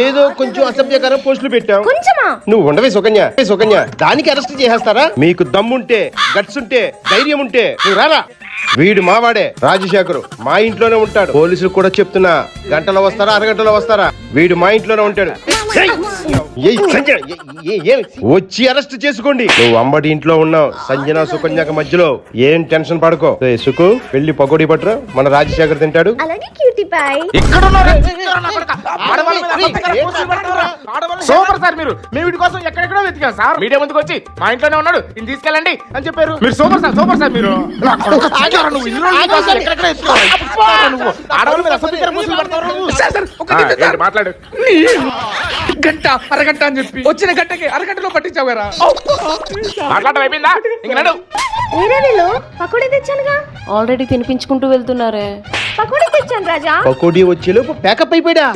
ఏదో కొంచెం అసభ్యకరం పోస్టులు పెట్టావు. కొంచెమా? నువ్వు ఉండవే సుకన్య దానికి అరెస్ట్ చేసేస్తారా? మీకు దమ్ముంటే, గట్స్ ఉంటే, ధైర్యం ఉంటే నువ్వు రారా. వీడు మావాడే రాజశేఖరు, మా ఇంట్లోనే ఉంటాడు. పోలీసులు కూడా చెప్తున్నా, గంటలో వస్తారా అరగంటలో వస్తారా, వీడు మా ఇంట్లోనే ఉంటాడు. వచ్చి అరెస్ట్ చేసుకోండి. నువ్వు అమ్మడి ఇంట్లో ఉన్నావు, సంజన సుకన్యక మధ్యలో ఏం టెన్షన్ పడుకో. సుకు వెళ్ళి పకోడీ పట్టురా, మన రాజశేఖర్ తింటాడు. అలాగే క్యూటీ పై. సూపర్ సార్, మీరు మేము వీటి కోసం ఎక్కడెక్కడో వెతికాం సార్. మీడియా ముందుకు వచ్చి మా ఇంట్లోనే ఉన్నాడు, ఇది తీసుకెళ్ళండి అని చెప్పారు. మీరు సూపర్ సార్ మీరు. మాట్లాడు. గంట అరగంట అని చెప్పి వచ్చిన గంటకి అరగంటలో పట్టించావు కదా. మాట్లాడటం అయిపోయిందా? ఇంక నడు. పకోడీ తెచ్చానుగా. ఆల్రెడీ తినిపించుకుంటూ వెళ్తున్నారే. పకోడీ తెచ్చాను రాజా. పకోడీ వచ్చేలోపు ప్యాకప్ అయిపోయా.